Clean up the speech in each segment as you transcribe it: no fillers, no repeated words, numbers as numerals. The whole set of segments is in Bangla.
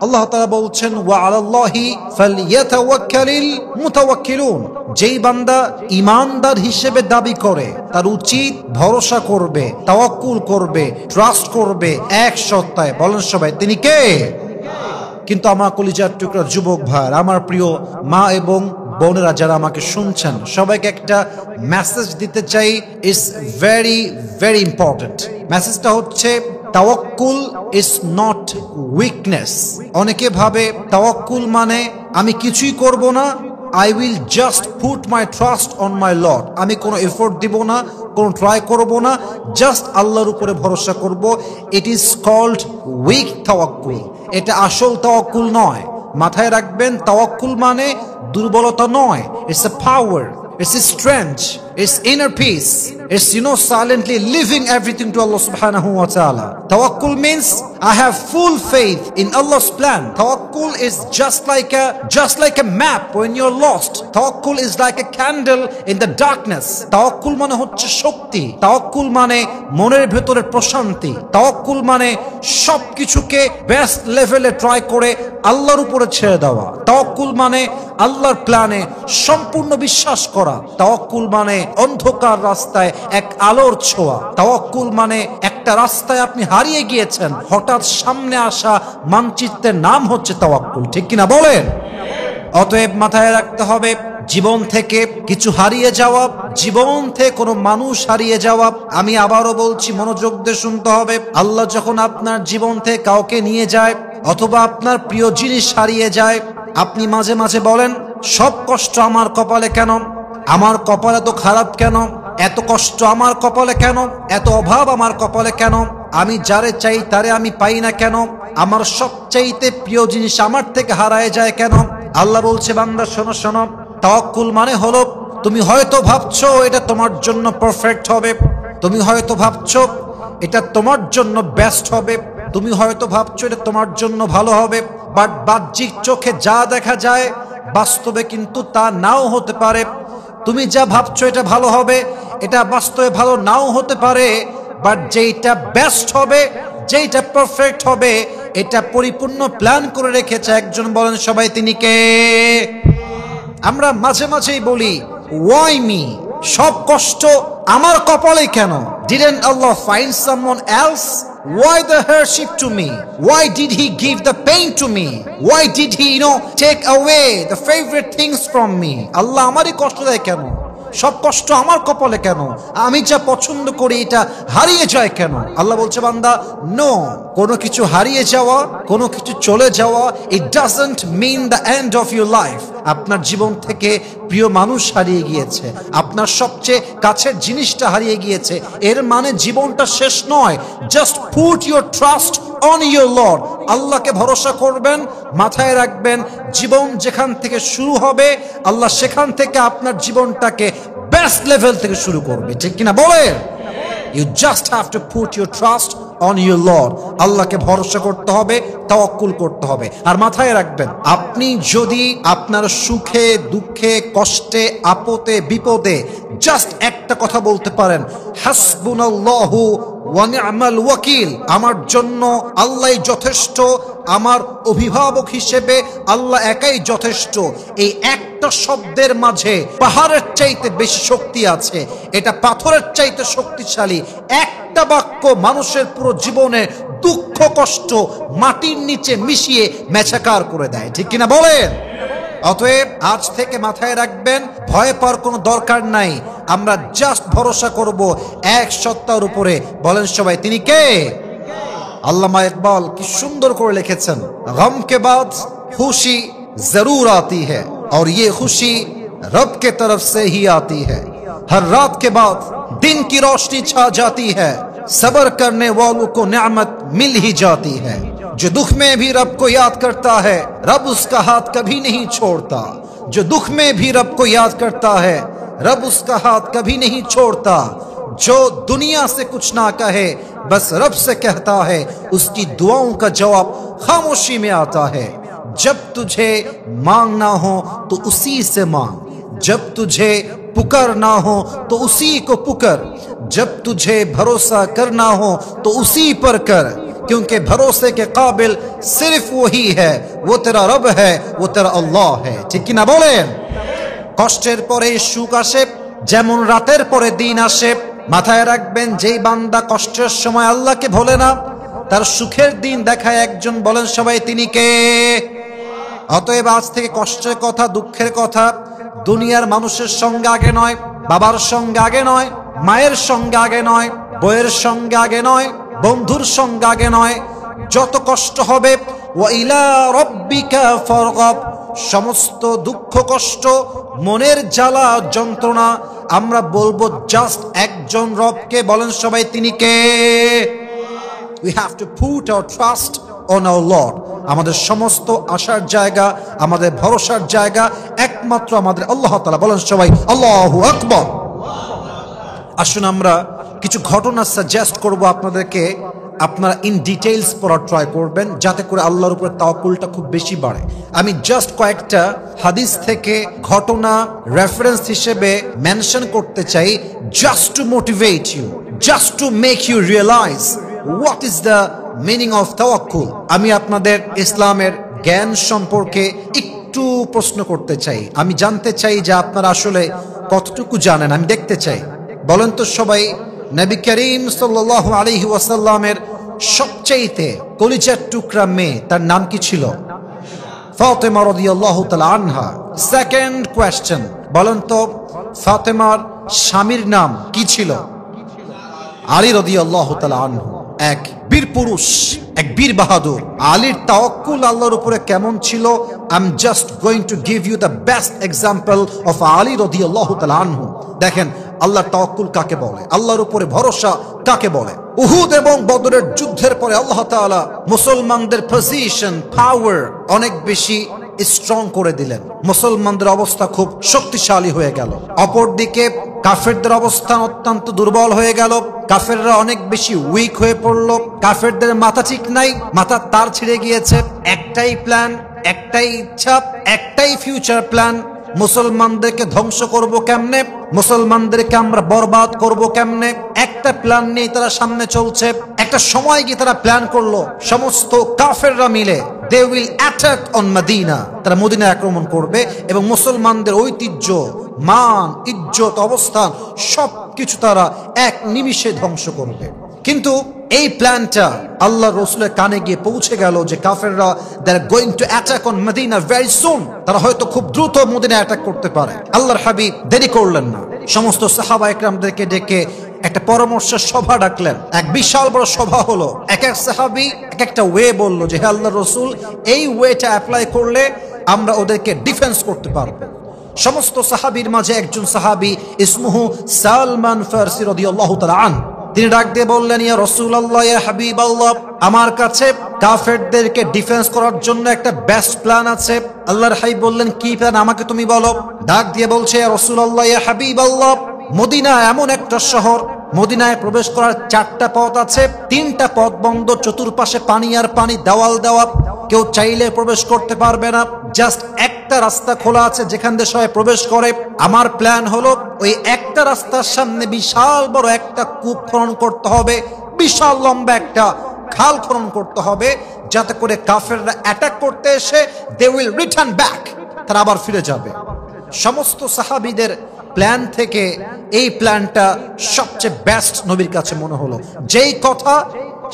আল্লাহ তাআলা বলছেন ওয়া আলাল্লাহি ফালইয়াতাওয়াক্কালিল মুতাওয়াক্কিলুন, যেই বান্দা ঈমানদার হিসেবে দাবি করে তার উচিত ভরসা করবে, তাওয়াক্কুল করবে, ট্রাস্ট করবে এক সত্তায়। বলেন সবাই তিনি কে? কিন্তু আমার কলিজার টুকরা যুবক ভাই, আমার প্রিয় মা এবং বোনেরা যারা আমাকে শুনছেন, সবাইকে একটা মেসেজ দিতে চাই। It's very very important. মেসেজটা হচ্ছে তাওয়াক্কুল ইজ নট উইকনেস। অনেকে ভাবে তাওয়াক্কুল মানে আমি কিছুই করব না, I will just put my trust on my Lord. আমি কোনো এফোর্ট দিব না, কোনো ট্রাই করব না, জাস্ট আল্লাহর উপরে ভরসা করব। ইট ইজ কল্ড উইক তাওয়াক্কুল। এটা আসল তাওয়াক্কুল নয়। মাথায় রাখবেন, তাওয়াক্কুল মানে দুর্বলতা নয়। It's a power, it's a strength, it's inner piece, it's silently leaving everything to Allah subhanahu wa ta'ala. Tawakkul means I have full faith in Allah's plan. Tawakkul is just like a map when you're lost. Tawakkul is like a candle in the darkness. Tawakkul মানে হচ্ছে শক্তি। তাওয়াক্কুল মানে মনের ভেতরে প্রশান্তি। তাওয়াক্কুল মানে সবকিছুকে বেস্ট লেভেলে ট্রাই করে আল্লাহর উপরে ছেড়ে দেওয়া। তাওয়াক্কুল মানে আল্লাহর প্ল্যানে সম্পূর্ণ বিশ্বাস করা। তাওয়াক্কুল মানে অন্ধকার রাস্তায় এক আলোর ছোঁয়া। তাওয়াক্কুল মানে একটা রাস্তায় আপনি হারিয়ে গিয়েছেন, হঠাৎ সামনে আসা মানচিত্রের নাম হচ্ছে তাওয়াক্কুল। ঠিক কিনা বলেন? অতএব মাথায় রাখতে হবে, জীবন থেকে কিছু হারিয়ে যাওয়া, জীবন থেকে কোনো মানুষ হারিয়ে যাওয়া, আমি আবারও বলছি মনোযোগ দিয়ে শুনতে হবে। আল্লাহ যখন আপনার জীবন থেকে কাউকে নিয়ে যায় অথবা আপনার প্রিয় জিনিস হারিয়ে যায়, আপনি মাঝে মাঝে বলেন সব কষ্ট আমার কপালে কেন, আমার কপাল এত খারাপ কেন, এত কষ্ট আমার কপালে কেন, এত অভাব আমার কপালে কেন, আমি যারে চাই তারে আমি পাই না কেন, আমার সবচাইতে প্রিয় জিনিস আমার থেকে হারায় যায় কেন। আল্লাহ বলছে বান্দা শোনো শোনো, তাওয়াক্কুল মানে হলো তুমি হয়তো ভাবছো এটা তোমার জন্য পারফেক্ট হবে, তুমি হয়তো ভাবছো এটা তোমার জন্য বেস্ট হবে, তুমি হয়তো ভাবছো এটা তোমার জন্য ভালো হবে, বাট বাহ্যিক চোখে যা দেখা যায় বাস্তবে কিন্তু তা নাও হতে পারে। তুমি যা ভাবছো এটা ভালো হবে, এটা বাস্তবে ভালো নাও হতে পারে, বাট যেইটা বেস্ট হবে, যেইটা পারফেক্ট হবে, এটা পরিপূর্ণ প্ল্যান করে রেখেছে একজন। বলেন সবাই তিনি কে? আমরা মাঝে মাঝেই বলি why me, সব কষ্ট আমার কপালে কেন? Didn't Allah find someone else? Why the hardship to me? Why did he give the pain to me? Why did he take away the favorite things from me? আল্লাহ আমারই কষ্ট দেয় কেন? সব কষ্ট আমার কপালে কেন? আমি যা পছন্দ করি এটা হারিয়ে যায় কেন? আল্লাহ বলছে বান্দা নো, কোনো কিছু হারিয়ে যাওয়া, কোনো কিছু চলে যাওয়া, it doesn't mean the end of your life. আপনার জীবন থেকে প্রিয় মানুষ হারিয়ে গিয়েছে, আপনার সবচেয়ে কাছের জিনিসটা হারিয়ে গিয়েছে, এর মানে জীবনটা শেষ নয়। Just put your trust on your lord. আল্লাহকে ভরসা করবেন, মাথায় রাখবেন জীবন যেখান থেকে শুরু হবে আল্লাহ সেখান থেকে আপনার জীবনটাকে বেস্ট লেভেল থেকে শুরু করবে। ঠিক কিনা বলেন? You just have to put your trust on your lord. আল্লাহকে ভরসা করতে হবে, তাওয়াক্কুল করতে হবে। আর মাথায় রাখবেন, আপনি যদি আপনার সুখে দুঃখে কষ্টে আপদে বিপদে জাস্ট একটা কথা বলতে পারেন, হাসবুনাল্লাহু ওয়া নি'মাল ওয়াকিল, আমার জন্য আল্লাহই যথেষ্ট, আমার অভিভাবক হিসেবে আল্লাহ একাই যথেষ্ট, এই একটা শব্দের মাঝে পাহাড়ের চাইতে বেশি শক্তি আছে, এটা পাথরের চাইতে শক্তিশালী। একটা বাক্য মানুষের পুরো জীবনে দুঃখ কষ্ট মাটির নিচে মিশিয়ে মেছাকার করে দেয়। ঠিক কিনা বলেন? অতএব আজ থেকে মাথায় রাখবেন, ভয় পাওয়ার কোনো দরকার নাই। আমরা জাস্ট ভরসা করব এক সত্তার উপরে। বলেন সবাই তিনি কে? আল্লামা ইকবাল কি সুন্দর করে লিখেছেন, গম কে বাদ খুশি জরুর আती है और ये खुशी रब के तरफ से ही आती है, हर रात के बाद दिन की रोशनी छा जाती है, सब्र करने वालों को नेमत मिल ही जाती है, जो दुख में भी रब को याद करता है रब उसका हाथ कभी नहीं छोड़ता, जो दुख में भी रब को याद करता है रब उसका हाथ कभी नहीं छोड़ता, जो दुनिया से कुछ ना कहे बस रब से कहता है, उसकी दुआओं का जवाब खामोशी में आता है, जब तुझे मांगना हो तो उसी से मांग, जब तुझे पुकारना हो तो उसी को पुकार, जब तुझे भरोसा करना हो तो उसी पर कर, क्योंकि भरोसे के काबिल सिर्फ वही है, वो तेरा रब है, वो तेरा अल्लाह है। ठीक কি না বলেন? কষ্টের পরে সুখ আসে, যেমন রাতের পরে দিন আসে। মাথায় রাখবেন, যেই বান্দা কষ্টের সময় আল্লাহকে ভোলে না, তার সুখের দিন দেখায় একজন, বলেন সবাই তিনি কে? অতএব আজ থেকে কষ্টের কথা, দুঃখের কথা দুনিয়ার মানুষের সঙ্গে আগে নয়, বাবার সঙ্গে আগে নয়, মায়ের সঙ্গে আগে নয়, বইয়ের সঙ্গে আগে নয়, বন্ধুর সঙ্গে আগে নয়। যত কষ্ট হবে ওয়া ইলা রাব্বিকা ফারগাব, সমস্ত দুঃখ কষ্ট, মনের জ্বালা যন্ত্রণা আমরা বলবো জাস্ট একজন রবকে, বলেন সবাই তিনি কে? We have to put our trust on our Lord. আমাদের সমস্ত আশার জায়গা, আমাদের ভরসার জায়গা একমাত্র আমাদের আল্লাহ তাআলা, বলেন সবাই আল্লাহু আকবার। আসুন আমরা কিছু ঘটনা সাজেস্ট করব আপনাদেরকে, আপনারা ইন ডিটেইলস পড়ার ট্রাই করবেন যাতে করে আল্লাহর উপরে তাওয়াক্কুলটা খুব বেশি বাড়ে। আমি জাস্ট কয়েকটা হাদিস থেকে ঘটনা রেফারেন্স হিসেবে মেনশন করতে চাই, just to motivate you, just to make you realise what is the meaning of তাওয়াক্কুল। আমি আপনাদের ইসলামের জ্ঞান সম্পর্কে একটু প্রশ্ন করতে চাই। আমি জানতে চাই যে আপনারা আসলে কতটুকু জানেন, আমি দেখতে চাই। বলেন তো সবাই, নবী করিম সাল্লাল্লাহু আলাইহি ওয়াসাল্লামের সবচেয়ে কলিজার টুকরা মেয়ে, তার নাম কি ছিল? ফাতেমা রাদিয়াল্লাহু তাআলা আনহা। সেকেন্ড কোয়েশ্চেন, বলেন তো ফাতেমার স্বামীর নাম কি ছিল? আলী রাদিয়াল্লাহু তাআলা আনহু। এক বীর পুরুষ, এক বীর বাহাদুর। আলীর তাওয়াক্কুল আল্লাহর উপরে কেমন ছিল? I am just going to give you the best example of Ali রাদিয়াল্লাহু তাআলা আনহু। দেখেন আল্লাহর তাওয়াক্কুল কাকে বলে, আল্লাহর উপরে ভরসা কাকে বলে। উহুদ এবং বদরের যুদ্ধের পরে আল্লাহ তাআলা মুসলমানদের পজিশন, পাওয়ার অনেক বেশি স্ট্রং করে দিলেন, মুসলমানদের অবস্থা খুব শক্তিশালী হয়ে গেল। অপরদিকে কাফেরদের অবস্থান অত্যন্ত দুর্বল হয়ে গেল, কাফেররা অনেক বেশি উইক হয়ে পড়ল, কাফেরদের মাথা ঠিক নাই, মাথার তার ছিঁড়ে গিয়েছে। একটাই প্ল্যান, একটাই ইচ্ছা, একটাই ফিউচার প্ল্যান, মুসলমানদেরকে ধ্বংস করব কেমনে, মুসলমানদেরকে আমরা বরবাদ করব কেমনে, একটা প্ল্যান নিয়ে তারা সামনে চলছে। একটা সময় গিয়ে তারা প্ল্যান করলো, সমস্ত কাফেররা মিলে they will attack on Medina, তারা মদিনা আক্রমণ করবে এবং মুসলমানদের ঐতিহ্য, মান, ইজ্জত, অবস্থান সবকিছু তারা এক নিমিষে ধ্বংস করবে। কিন্তু এই প্ল্যানটা আল্লাহ রাসূলের কানে গিয়ে পৌঁছে গেল যে কাফেররা they are going to attack on Medina very soon, তারা হয়তো খুব দ্রুত মদিনা অ্যাটাক করতে পারে। আল্লাহর হাবিব দেরি করলেন না, সমস্ত সাহাবা একরামদেরকে ডেকে একটা পরামর্শের সভা ডাকলেন। এক বিশাল বড় সভা হলো, এক এক সাহাবী এক একটা ওয়ে বলল যে হে আল্লাহর রাসূল, এই ওয়েটা অ্যাপ্লাই করলে আমরা ওদেরকে ডিফেন্স করতে পারবো। সমস্ত সাহাবীর মাঝে একজন সাহাবী ইসমুহু সালমান ফারসি রাদিয়াল্লাহু তাআলা আনহু, তিনি ডাক দিয়ে বললেন, ইয়া রাসূলুল্লাহ, ইয়া হাবিবাল্লাহ, আমার কাছে কাফেরদেরকে ডিফেন্স করার জন্য একটা বেস্ট প্ল্যান আছে। আল্লাহর হাবিব বললেন, কি প্ল্যান, আমাকে তুমি বলো। ডাক দিয়ে বলছে, ইয়া রাসূলুল্লাহ, ইয়া হাবিবাল্লাহ, মদিনা এমন একটা শহর, মদিনায় প্রবেশ করার 4টা পথ আছে, 3টা পথ বন্ধ, চতুর্পাশে পানি আর পানি, দেওয়াল দেওয়া, কেউ চাইলে প্রবেশ করতে পারবে না। জাস্ট একটা রাস্তা খোলা আছে যেখান দিয়ে সবাই প্রবেশ করে। আমার প্ল্যান হলো ওই একটা রাস্তার সামনে বিশাল বড় একটা কূপ খনন করতে হবে, বিশাল লম্বা একটা খাল খনন করতে হবে, যাতে করে কাফেররা অ্যাটাক করতে এসে দে উইল রিটার্ন ব্যাক, তারা আবার ফিরে যাবে। সমস্ত সাহাবীদের প্ল্যান থেকে এই প্ল্যানটা সবচেয়ে বেস্ট নবীর কাছে মনে হলো। যেই কথা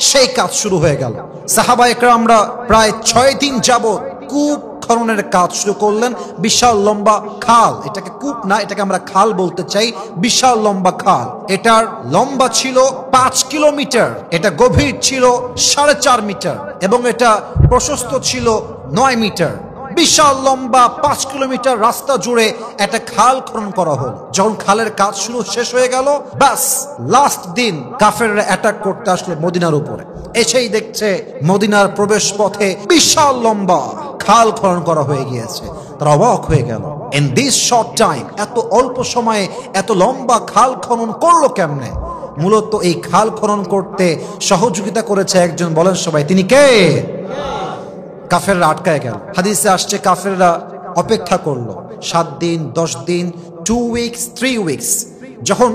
সেই কাজ শুরু হয়ে গেল। সাহাবা একরামরা প্রায় 6 দিন যাবত কূপ খননের কাজ শুরু করলেন। বিশাল লম্বা খাল, এটাকে কূপ না, এটাকে আমরা খাল বলতে চাই। বিশাল লম্বা খাল, এটার লম্বা ছিল 5 কিলোমিটার, এটা গভীর ছিল 4.5 মিটার এবং এটা প্রশস্ত ছিল 9 মিটার। বিশাল লম্বা 5 কিলোমিটার রাস্তা জুড়ে একটা খাল খনন করা হলো। যখন খালের কাজ শুরু শেষ হয়ে গেল, বাস লাস্ট দিন কাফেররা অ্যাটাক করতে আসলো মদিনার উপরে। এসেই দেখছে মদিনার প্রবেশ পথে বিশাল লম্বা খাল খনন করা হয়ে গিয়েছে। তারা অবাক হয়ে গেল, ইন দিস শর্ট টাইম, এত অল্প সময়ে এত লম্বা খাল খনন করলো কেমনে? মূলত এই খাল খনন করতে সহযোগিতা করেছে একজন, বলেন সবাই তিনি কে? কাফেররা আটকায় গেল। হাদিসে আসছে কাফেররা অপেক্ষা করলো 7 দিন, 10 দিন, 2 উইকস, 3 উইকস। যখন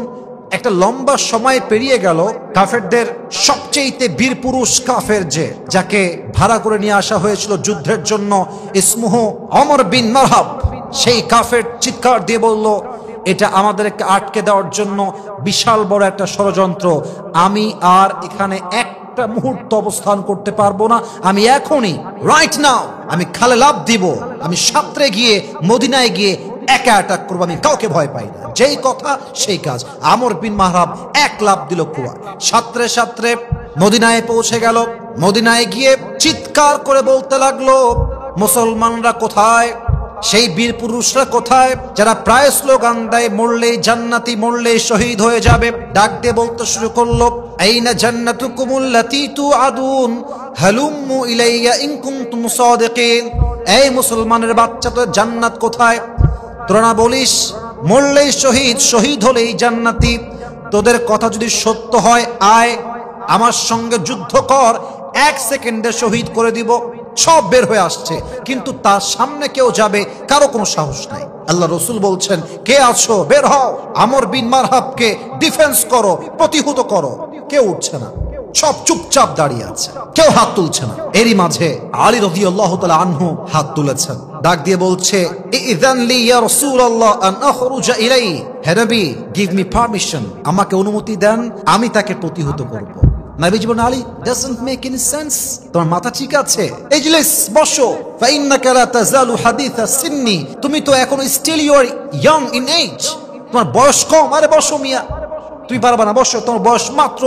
একটা লম্বা সময় পেরিয়ে গেল। কাফেরদের সবচেয়ে বীর পুরুষ কাফের যাকে ভাড়া করে নিয়ে আসা হয়েছিল যুদ্ধের জন্য, ইসমুহ ওমর বিন মারহাব, সেই কাফের চিৎকার দিয়ে বলল, এটা আমাদেরকে আটকে দেওয়ার জন্য বিশাল বড় একটা ষড়যন্ত্র। আমি আর এখানে একটা মুহূর্ত অবস্থান করতে পারবো না। আমি এখনই রাইট নাও আমি খালে লাফ দিব, আমি সাঁতরে গিয়ে মদিনায় গিয়ে একা অ্যাটাক করবো, আমি কাউকে ভয় পাই না। যেই কথা সেই কাজ। আমর বিন মাহরাব এক লাফ দিল কুয়ায়, সাঁতরে সাঁতরে মদিনায় পৌঁছে গেল। মদিনায় গিয়ে চিৎকার করে বলতে লাগলো, মুসলমানরা কোথায়? সেই বীর পুরুষরা কোথায় যারা প্রায় স্লোগান দেয় মরলেই জান্নাতি, মরলেই শহীদ হয়ে যাবে? ডাক দিয়ে বলতে শুরু করলো, আইনা জান্নাতুকুমুল্লাতী তুআদুন হালুম্মু ইলাইয়া ইন কুনতুম সাদিকিন। এই মুসলমানের বাচ্চা, তো জান্নাত কোথায়? তোরা না বলিস মরলেই শহীদ, শহীদ হলেই জান্নাতি? তোদের কথা যদি সত্য হয়, আয় আমার সঙ্গে যুদ্ধ কর, 1 সেকেন্ডে শহীদ করে দিব। সব বের হয়ে আসছে, কিন্তু তার সামনে কেউ যাবে, কারো কোনো সাহস নাই। আল্লাহ রসুল বলছেন, কে আছো বের হও, আমর বিন মারহাবকে ডিফেন্স করো, প্রতিহত করো। কেউ উঠছে না, সব চুপচাপ দাঁড়িয়ে আছে, কেউ হাত তুলছে না। এরই মাঝে আলী রাদিয়াল্লাহু তাআলা আনহু হাত তুলেছেন, ডাক দিয়ে বলছে, ইযান লি ইয়া রাসূলুল্লাহ আন আখরুজা ইলাই। হে নবী, গিভ মি পারমিশন, আমাকে অনুমতি দেন, আমি তাকে প্রতিহত করব। নবী বলেন, Ali, doesn't make any sense, তোমার মাথা ঠিক আছে? ইজলিস, বসো। ফাইন্নাকা লা তাযালু হাদিসা সিন্নি, তুমি তো এখনো still you are young in age, তোমার বয়স কম। আরে বসো মিয়া, তুমি পারবা না, বসো। তোমার বয়স মাত্র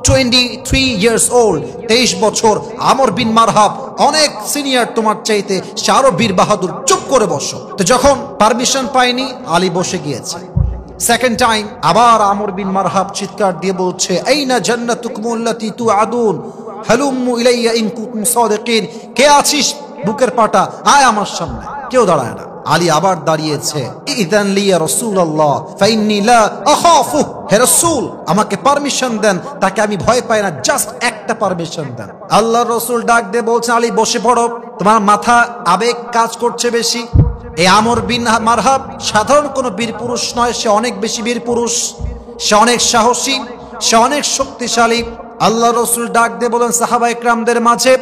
23 ইয়ার্স ওল্ড, 23 বছর। আমর বিন মারহাব অনেক সিনিয়র তোমার চাইতে, সে আরো বীর বাহাদুর, চুপ করে বসো। তো যখন পারমিশন পায়নি, আলী বসে গিয়েছে। সেকেন্ড টাইম আবার আমর বিন মারহাব চিৎকার দিয়ে বলছে, আইনা জান্নাতুকুমুল্লাতী তুআদুন হালুম্মু ইলাইয়া ইন কুনতুম সাদিকিন। কে আছিস বুকের পাটা, আয় আমার সামনে। কেউ দাঁড়ায় না। আলী আবার দাঁড়িয়েছে, ইযান লি ইয়া রাসূলুল্লাহ ফাইন্নী লা আখাফু। হে রাসূল, আমাকে পারমিশন দেন, তাকে আমি ভয় পাই না, জাস্ট একটা পারমিশন দেন। আল্লাহর রাসূল ডাক দিয়ে বলছেন, আলী বসে পড়ো, তোমার মাথা আবেগ কাজ করছে বেশি। এই আমর বিন মারহাব সাধারণ কোনো বীর পুরুষ নয়, সে অনেক বেশি বীর পুরুষ, সে অনেক সাহসী, সে অনেক শক্তিশালী। আল্লাহ রসুল ডাক দিয়ে বলেন, সাহাবা ইকরামদের মাঝে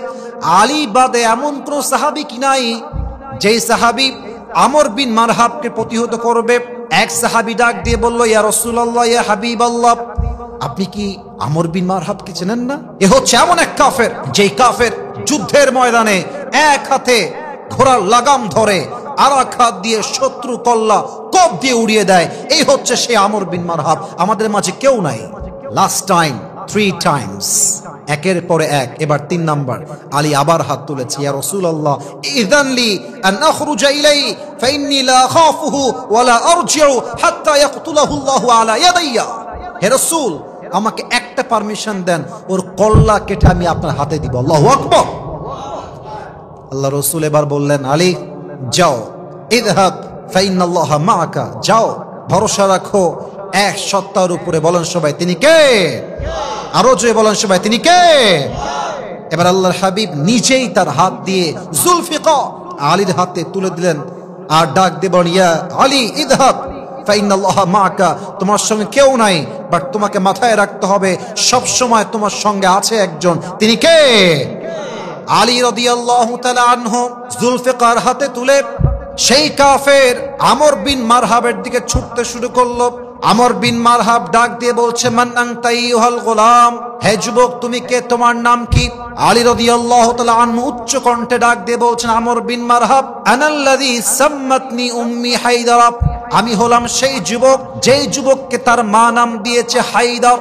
আলী বাদে এমন কোন সাহাবী কি নাই যেই সাহাবী আমর বিন মারহাবকে প্রতিহত করবে? এক সাহাবী ডাক দিয়ে বলল, ইয়া রাসূলুল্লাহ, ইয়া হাবিবাল্লাহ, আপনি কি আমর বিন মারহাবকে চেনেন না? এ হচ্ছে এমন এক কাফের, যেই কাফের যুদ্ধের ময়দানে এক হাতে ঘোড়ার লাগাম ধরে, আর এক হাত দিয়ে শত্রু কল্লা কোপ দিয়ে উড়িয়ে দেয়। এই হচ্ছে সে আমর বিন মারহাব। আমাদের মাঝে কেউ নাই। লাস্ট টাইম 3 টাইমস, একের পরে এক। এবার 3 নাম্বার। আলী আবার হাত তুলেছে, ইয়া রাসূলুল্লাহ, ইযান লি আন আখরুজা ইলাই ফাইন্নী লা আখাফুহু ওয়া লা আরজিউ হাত্তা ইয়াকতুলাহু আল্লাহু আলা ইয়াদাইয়া। হে রাসূল, আমাকে একটা পারমিশন দেন, ওর কল্লা কেটে আমি আপনার হাতে দিব। আল্লাহু আকবার। আল্লাহ রসুল এবার বললেন, আলী যাও, ইযহাব ফাইন্নাল্লাহা মাআকা, যাও, ভরসা রাখো এক সত্তার উপরে। বলেন সবাই, তিনি কে? আরো জোরে বলেন সবাই, তিনি কে? এবার আল্লাহর হাবিব নিজেই তার হাত দিয়ে জুলফিকার আলীর হাতে তুলে দিলেন, আর ডাক দিয়ে বলেন, ইয়া আলী ইযহাব ফাইন্নাল্লাহা মাআকা, তোমার সঙ্গে কেউ নাই, বাট তোমাকে মাথায় রাখতে হবে সব সময় তোমার সঙ্গে আছে একজন। তিনি কে? আলী রাদিয়াল্লাহু তাআলা আনহু জুলফিকার হাতে তুলে সেই কাফের আমর বিন মারহাবের দিকে ছুটতে শুরু করলো। আমর বিন মারহাব ডাক দিয়ে বলছে, মান আনতা আইয়ুহাল গোলাম, হে যুবক, তুমি কে, তোমার নাম কি? আলী রাদিয়াল্লাহু তাআলা আনহু উচ্চ কণ্ঠে ডাক দিয়ে বলছেন, আমর বিন মারহাব, আনাল্লাযী সাম্মাতনি উম্মি হায়দারা, আমি হলাম সেই যুবক যেই যুবককে তার মা নাম দিয়েছে হায়দার।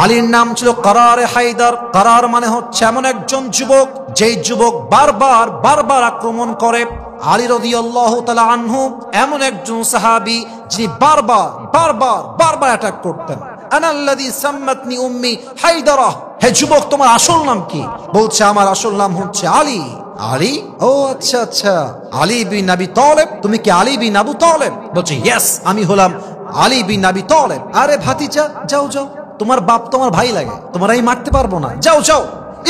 আলীর নাম ছিল কারারে হায়দার। কারার মানে হচ্ছে এমন একজন যুবক যেই যুবক বারবার বারবার আক্রমণ করে। আলী রাদিয়াল্লাহু তাআলা আনহু এমন একজন সাহাবী যিনি বারবার বারবার বারবার অ্যাটাক করতেন। আনাল্লাযী সাম্মাতনি উম্মি হায়দারা, হে যুবক, তোমার আসল নাম কি? বলছে, আমার আসল নাম হচ্ছে আলী। আলী? ও আচ্ছা আচ্ছা, আলী বিন আবি তালেব। তুমি কি আলী বিন আবু তালেব? বলছে, ইয়েস, আমি হলাম আলী বিন আবি তালেব। আরে ভাতিজা, যাও যাও, তোমার বাপ তোমার ভাই লাগে, তোমার আমি মারতে পারবো না, যাও যাও।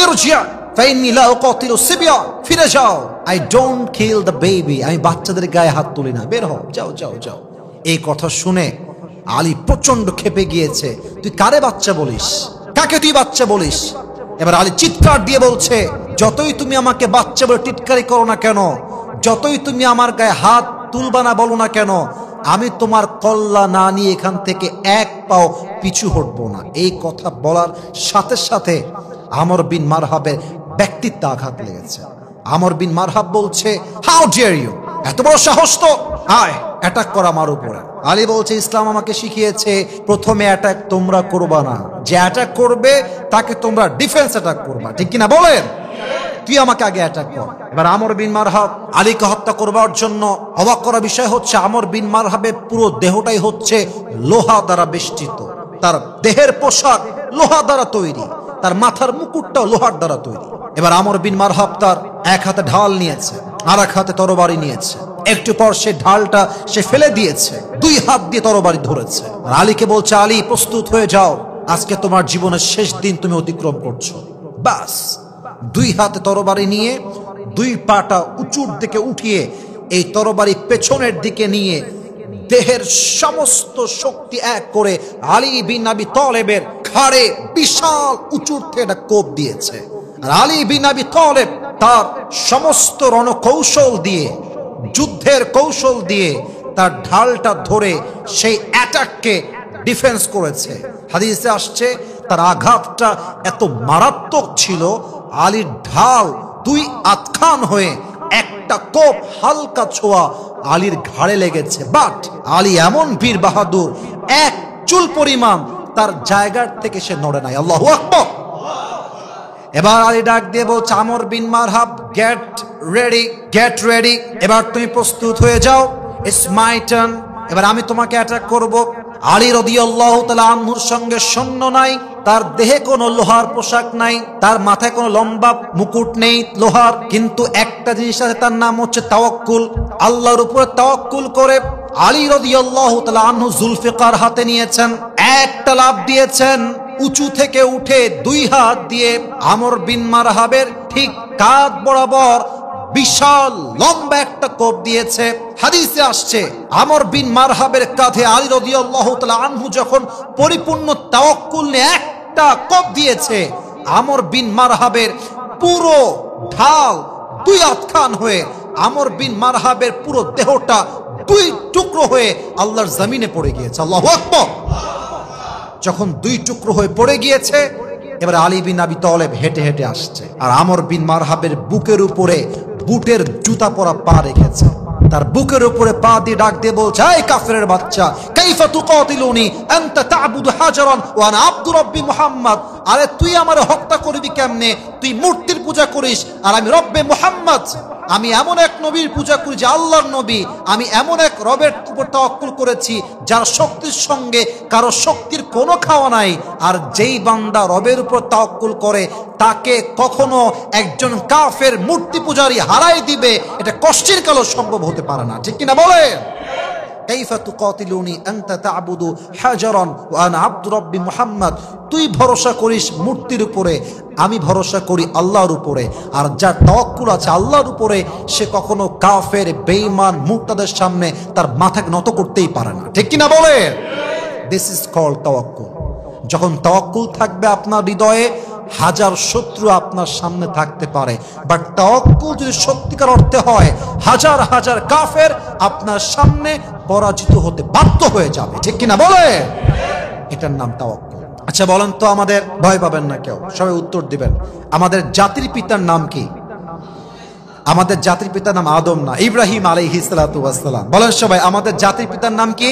ইরজিয়া ফাইন্নী লা উকাতিলু সিবিয়ান, ফিরে যাও। I don't kill the baby, আমি বাচ্চাদের গায়ে হাত তুলি না, বের হও, যাও যাও যাও। এই কথা শুনে আলী প্রচন্ড ক্ষেপে গিয়েছে, তুই কারে বাচ্চা বলিস, কাকে তুই বাচ্চা বলিস? এবার আলী চিৎকার দিয়ে বলছে, যতই তুমি আমাকে বাচ্চা বলে টিটকারি করো না কেন, যতই তুমি আমার গায়ে হাত তুলবা না বলো না কেন, আমি তোমার কল্লা না নিয়ে এখান থেকে এক পাও পিছু হটবো না। এই কথা বলার সাথে সাথে আমর বিন মারহাবের ব্যক্তিত্বে আঘাত লেগেছে। আমর বিন মারহাব বলছে, হাউ ডিয়ার ইউ, এত বড় সাহস তো, আয় অ্যাটাক কর আমার উপরে। আলী বলছে, ইসলাম আমাকে শিখিয়েছে প্রথমে অ্যাটাক তোমরা করবা না, যে অ্যাটাক করবে তাকে তোমরা ডিফেন্স অ্যাটাক করবা, ঠিক কিনা বলেন? তুই আমাকে আগে অ্যাটাক কর। এবার আমর বিন মারহাব আলীকে হত্যা করবার জন্য, অবাক করা বিষয় হচ্ছে আমর বিন মারহাবের পুরো দেহটাই হচ্ছে লোহা দ্বারা বেষ্টিত, তার দেহের পোশাক লোহা দ্বারা তৈরি, তার মাথার মুকুটটাও লোহার দ্বারা তৈরি। এবার আমর বিন মারহাব তার এক হাতে ঢাল নিয়েছে, আর এক হাতে তরবারি নিয়েছে। একটু পর সে ঢালটা সে ফেলে দিয়েছে, দুই হাত দিয়ে তরবারি ধরেছে। আর আলীকে বলছে, আলী প্রস্তুত হয়ে যাও, আজকে তোমার জীবনের শেষ দিন তুমি অতিক্রম করছো। বাস, দুই হাতে তরবারি নিয়ে দুই পাটা উঁচুর দিকে উঠিয়ে এই তরবারি পেছনের দিকে নিয়ে দেহের সমস্ত শক্তি এক করে আলী বিন আবি তালেবের ঘাড়ে বিশাল উঁচুর থেকে একটা কোপ দিয়েছে। আর আলী বিন আবি তালেব তার সমস্ত রণকৌশল দিয়ে, যুদ্ধের কৌশল দিয়ে তার ঢালটা ধরে সেই অ্যাটাককে ডিফেন্স করেছে। হাদিসে আসছে তার আঘাতটা এত মারাত্মক ছিল, আলীর ঢাল দুই আতখান হয়ে একটা কোপ হালকা ছোঁয়া আলীর ঘাড়ে লেগেছে। বাট আলী এমন বীর বাহাদুর, এক চুল পরিমাণ তার জায়গার থেকে সে নড়ে নাই। আল্লাহু আকবার। এবার আলী ডাক দিয়ে বলছে, আমর বিন মারহাব, গেট রেডি, গেট রেডি, এবার তুমি প্রস্তুত হয়ে যাও, ইটস মাই টার্ন, এবার আমি তোমাকে অ্যাটাক করব। আলী রাদিয়াল্লাহু তাআলা আনহুর সঙ্গে সৈন্য নাই, তার দেহে কোনো লোহার পোশাক নাই, তার মাথায় কোনো লম্বা মুকুট নেই লোহার, কিন্তু একটা জিনিস আছে, তার নাম হচ্ছে তাওয়াক্কুল। আল্লাহর উপরে তাওয়াক্কুল করে আলী রাদিয়াল্লাহু তাআলা আনহু জুলফিকার হাতে নিয়েছেন, একটা লাফ দিয়েছেন, উঁচু থেকে উঠে দুই হাত দিয়ে আমর বিন মারহাবের ঠিক কাঁধ বরাবর বিশাল লম্বা একটা কোপ দিয়েছে। হাদিসে আসছে আমর বিন মারহাবের কাঁধে আলী রাদিয়াল্লাহু তাআলা আনহু যখন পরিপূর্ণ তাওয়াক্কুল নিয়ে একটা কোপ দিয়েছে, আমর বিন মারহাবের পুরো ঢাল দুই আতখান হয়ে আমর বিন মারহাবের পুরো দেহটা দুই টুকরো হয়ে আল্লাহর জমিনে পড়ে গিয়েছে। আল্লাহু আকবার। যখন দুই টুকরো হয়ে পড়ে গিয়েছে, এবার আলী বিন আবি তালেব হেঁটে হেঁটে আসছে, আর আমর বিন মারহাবের বুকের উপরে বুটের জুতা পরা পা রেখেছে, তার বুকের উপরে পা দিয়ে ডাক দিয়ে বলছে, এই কাফেরের বাচ্চা, কাইফা তুকাতিলুনি আনতা তা'বুদু হাজারান ওয়া আনা আব্দু রাব্বি মুহাম্মদ, আরে তুই আমারে হত্যা করবি কেমনে? তুই মূর্তির পূজা করিস আর আমি রব্বে মুহাম্মদ, আমি এমন এক নবীর পূজা করি যে আল্লাহর নবী, আমি এমন এক রবের উপর তাওয়াক্কুল করেছি যার শক্তির সঙ্গে কারো শক্তির কোনো খাওয়া নাই। আর যেই বান্দা রবের উপর তাওয়াক্কুল করে তাকে কখনো একজন কাফের মূর্তি পূজারী হারাই দিবে, এটা কষ্টের কালো সম্ভব হতে পারে না, ঠিক কিনা বলেন? কাইফা তুকাতিলুনি আনতা তা'বুদু হাজারান ওয়া আনা আব্দু রাব্বি মুহাম্মদ, তুই ভরসা করিস মূর্তির উপরে, আমি ভরসা করি আল্লাহর উপরে। আর যার তাওয়াক্কুল আছে আল্লাহর উপরে, সে কখনো কাফের বেঈমান মুরতাদের সামনে তার মাথাকে নত করতেই পারে না, ঠিক কিনা বলেন? দিস ইজ কল্ড তাওয়াক্কুল। যখন তাওয়াক্কুল থাকবে আপনার হৃদয়ে, হাজার শত্রু আপনার সামনে থাকতে পারে, বাট তাওয়াক্কুল যদি সত্যিকার অর্থে হয়, হাজার হাজার কাফের আপনার সামনে পরাজিত হতে বাধ্য হয়ে যাবে, ঠিক কিনা বলে? এটার নাম তাওয়াক্কুল। আচ্ছা বলেন তো, আমাদের ভয় পাবেন না কেউ, সবাই উত্তর দিবেন, আমাদের জাতির পিতার নাম কি? আমাদের জাতির পিতার নাম আদম না, ইব্রাহিম আলাইহিস সালাতু ওয়াস সালাম। বলেন সবাই, আমাদের জাতির পিতার নাম কি?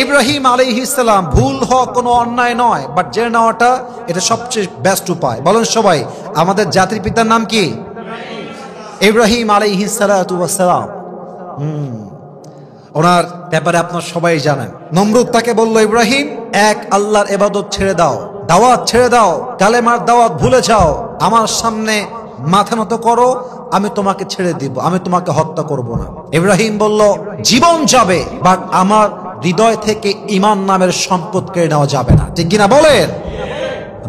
ইব্রাহিম আলাইহিস সালাম। ভুল হওয়া কোনো অন্যায় নয়, বাট জেনে নেওয়াটা এটা সবচেয়ে বেস্ট উপায়। বলেন সবাই, আমাদের জাতির পিতার নাম কি? ইব্রাহিম আলাইহিস সালাতু ওয়াস সালাম। ওনার ব্যাপারে আপনার সবাই জানেন। নমরুদ তাকে বলল, ইব্রাহিম, এক আল্লাহর ইবাদত ছেড়ে দাও, দাওয়াত ছেড়ে দাও, কালেমার দাওয়াত ভুলে যাও, আমার সামনে মাথা নত করো, আমি তোমাকে ছেড়ে দিব, আমি তোমাকে হত্যা করব না। ইব্রাহিম বলল, জীবন যাবে, বাট আমার হৃদয় থেকে ঈমান নামের সম্পদ কেড়ে নেওয়া যাবে না, ঠিক কিনা বলেন?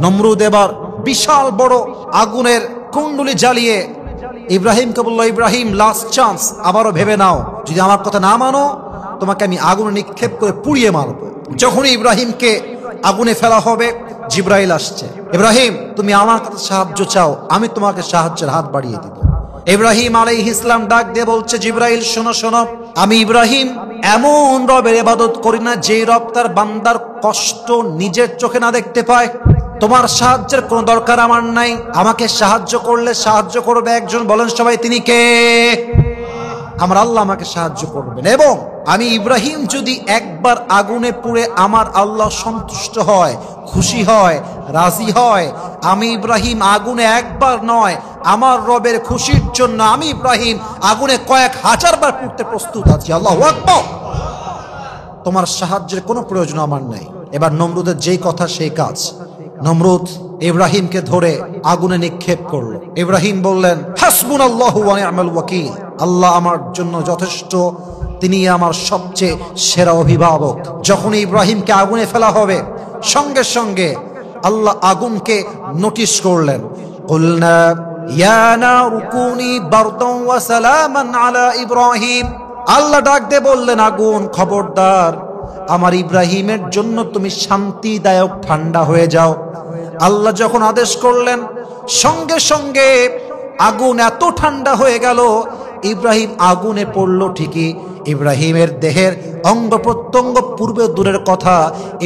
নমরুদ এবার বিশাল বড় আগুনের কুণ্ডুলি জ্বালিয়ে ইব্রাহিমকে বলল, ইব্রাহিম, লাস্ট চান্স, আবারও ভেবে নাও, যদি আমার কথা না মানো তোমাকে আমি আগুনে নিক্ষেপ করে পুড়িয়ে মারব। যখনই ইব্রাহিমকে আগুনে ফেলা হবে, জিব্রাইল আসছে, ইব্রাহিম তুমি আমার কাছে সাহায্য চাও, আমি তোমাকে সাহায্যের হাত বাড়িয়ে দিব। ইব্রাহিম আলাইহিস সালাম ডাক দিয়ে বলছে, জিব্রাইল শোনো শোনো, আমি ইব্রাহিম এমন রবের ইবাদত করি না যে রব তার বান্দার কষ্ট নিজের চোখে না দেখতে পায়। তোমার সাহায্যের কোনো দরকার আমার নাই, আমাকে সাহায্য করলে সাহায্য করবে একজন, বলেন সবাই তিনি কে? আমার আল্লাহ আমাকে সাহায্য করবেন। এবং আমি ইব্রাহিম যদি একবার আগুনে পুড়ে আমার আল্লাহ সন্তুষ্ট হয়, খুশি হয়, রাজি হয়, আমি ইব্রাহিম আগুনে একবার নয়, আমার রবের খুশির জন্য আমি ইব্রাহিম আগুনে কয়েক হাজার বার পুড়তে প্রস্তুত আছি। আল্লাহু আকবার। তোমার সাহায্যের কোনো প্রয়োজন আমার নেই। এবার নমরুদের যেই কথা সেই কাজ। নমরুদ ইব্রাহিমকে ধরে আগুনে নিক্ষেপ করলো। ইব্রাহিম বললেন, হাসবুনাল্লাহু ওয়া নি'মাল ওয়াকিল, আল্লাহ আমার জন্য যথেষ্ট, তিনি আমার সবচেয়ে সেরা অভিভাবক। যখন ইব্রাহিমকে আগুনে ফেলা হবে, সঙ্গে সঙ্গে আল্লাহ আগুনকে নোটিশ করলেন। কুলনা ইয়া নারু কুনি বারদান ওয়া সালামান আলা ইব্রাহিম, আল্লাহ ডাক দিয়ে বললেন, আগুন খবরদার, আমার ইব্রাহিমের জন্য তুমি শান্তিদায়ক ঠান্ডা হয়ে যাও। আল্লাহ যখন আদেশ করলেন, সঙ্গে সঙ্গে আগুন এত ঠান্ডা হয়ে গেল, ইব্রাহিম আগুনে পড়ল ঠিকই, ইব্রাহিমের দেহের অঙ্গ প্রত্যঙ্গ পূর্বে দূরের কথা,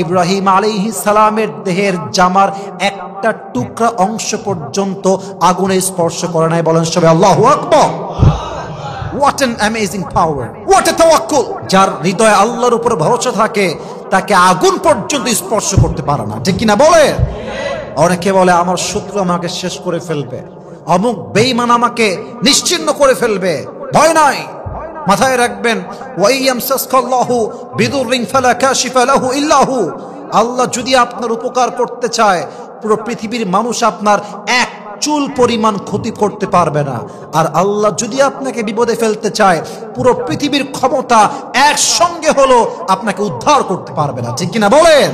ইব্রাহিম আলাইহিস সালামের দেহের জামার একটা টুকরা অংশ পর্যন্ত আগুনে স্পর্শ করে নাই। বলেন সবাই আল্লাহু আকবার। What an amazing power! What a tawakkul! যার হৃদয়ে আল্লাহর উপর ভরসা থাকে, তাকে আগুন পর্যন্ত স্পর্শ করতে পারে না, ঠিক কিনা বলে? অনেকে বলে আমার শত্রু আমাকে শেষ করে ফেলবে, অমুক বেঈমান আমাকে নিশ্চিহ্ন করে ফেলবে। ভয় নাই, মাথায় রাখবেন, ওয়াইয়ামসাসকাল্লাহু বিদুররিন ফালা কাশিফা লাহু ইল্লা হু, আল্লাহ যদি আপনার উপকার করতে চায়, পুরো পৃথিবীর মানুষ আপনার এক চুল পরিমাণ ক্ষতি করতে পারবে না। আর আল্লাহ যদি আপনাকে বিপদে ফেলতে চায়, পুরো পৃথিবীর ক্ষমতা একসঙ্গে হলো আপনাকে উদ্ধার করতে পারবে না, ঠিক কিনা বলেন?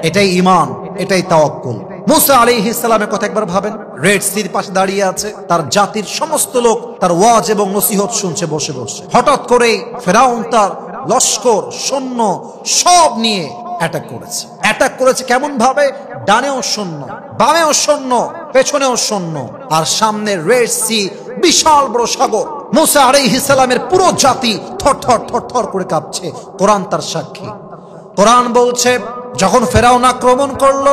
এটাই ঈমান, এটাই তাওয়াক্কুল। মুসা আলাইহিস সালামের কথা একবার ভাবেন। রেড সির পাশে দাঁড়িয়ে আছে, তার জাতির সমস্ত লোক তার ওয়াজ এবং নসিহত শুনছে বসে বসে। হঠাৎ করে ফেরাউন তার লস্কর, সৈন্য সব নিয়ে অ্যাটাক করেছে। অ্যাটাক করেছে কেমন ভাবে? ডানেও সৈন্য, বামেও সৈন্য, পেছনেও সৈন্য, আর সামনে রেড সি, বিশাল বড় সাগর। মুসা আলাইহিস সালামের পুরো জাতি থরথর থরথর করে কাঁপছে। কোরআন তার সাক্ষী। কোরআন বলছে, যখন ফেরাউন আক্রমণ করলো,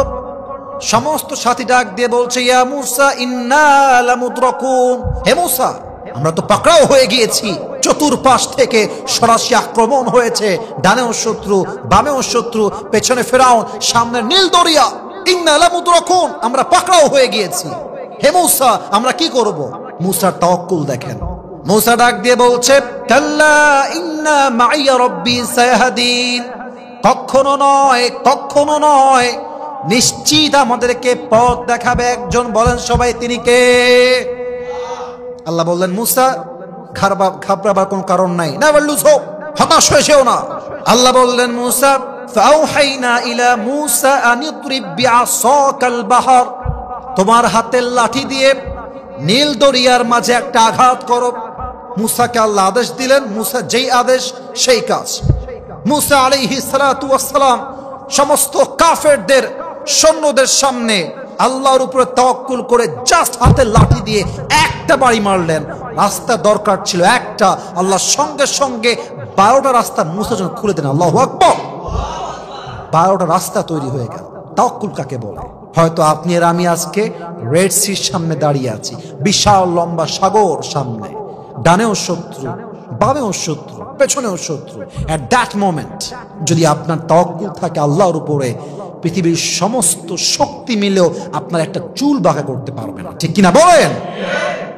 সমস্ত সাথী ডাক দিয়ে বলছে, ইয়া মুসা ইন্না লামুদরাকুন, হে মুসা আমরা তো পাকড়াও হয়ে গিয়েছি, চতুর্পাশ থেকে সরাসরি আক্রমণ হয়েছে, ডানেও শত্রু, বামেও শত্রু, পেছনে ফেরাউন, সামনে নীল দরিয়া, ইন্না লামুদরাকুন, আমরা পাকড়াও হয়ে গিয়েছি। হে মুসা আমরা কি করব? মুসার তাওয়াক্কুল দেখেন। মুসা ডাক দিয়ে বলছে, কাল্লা ইন্না মাইয়া রাব্বি সায়াহদিন, কখনো নয়, কখনো নয়, নিশ্চিত আমাদেরকে পথ দেখাবে একজন। বলেন সবাই তিনি কে? আল্লাহ বললেন, মুসা ঘাবড়াবার কোন কারণ নাই, নেভার লুজ হোপ, হতাশ হয়ে যেও না। আল্লাহ বললেন, মুসা ফাউহাইনা ইলা মুসা আন ইদরিব বিআসাকাল বাহর, তোমার হাতের লাঠি দিয়ে নীল দরিয়ার মাঝে একটা আঘাত করো। মুসাকে আল্লাহ আদেশ দিলেন, মুসা যেই আদেশ সেই কাজ। মুসা আলাইহিস সালাতু ওয়াস সালাম সমস্ত কাফেরদের সৈন্যদের সামনে আল্লাহর উপরে তাওয়াক্কুল করে জাস্ট হাতে লাঠি দিয়ে একটা বাড়ি মারলেন। রাস্তা দরকার ছিল একটা, আল্লাহ সঙ্গে সঙ্গে 12টা রাস্তা মুসা যেন খুলে দেন। আল্লাহু আকবার। 12টা রাস্তা তৈরি হয়ে গেল। তাওয়াক্কুল কাকে বলে? হয়তো আপনি আর আমি আজকে রেড সির সামনে দাঁড়িয়ে আছি, বিশাল লম্বা সাগর সামনে, ডানেও শত্রু, বামেও শত্রু, পেছনেও শত্রু। এট দ্যাট মোমেন্ট যদি আপনার তাওয়াক্কুল থাকে আল্লাহর উপরে, পৃথিবীর সমস্ত শক্তি মিলেও আপনার একটা চুল বাঁকা করতে পারবে না, ঠিক কিনা বলেন?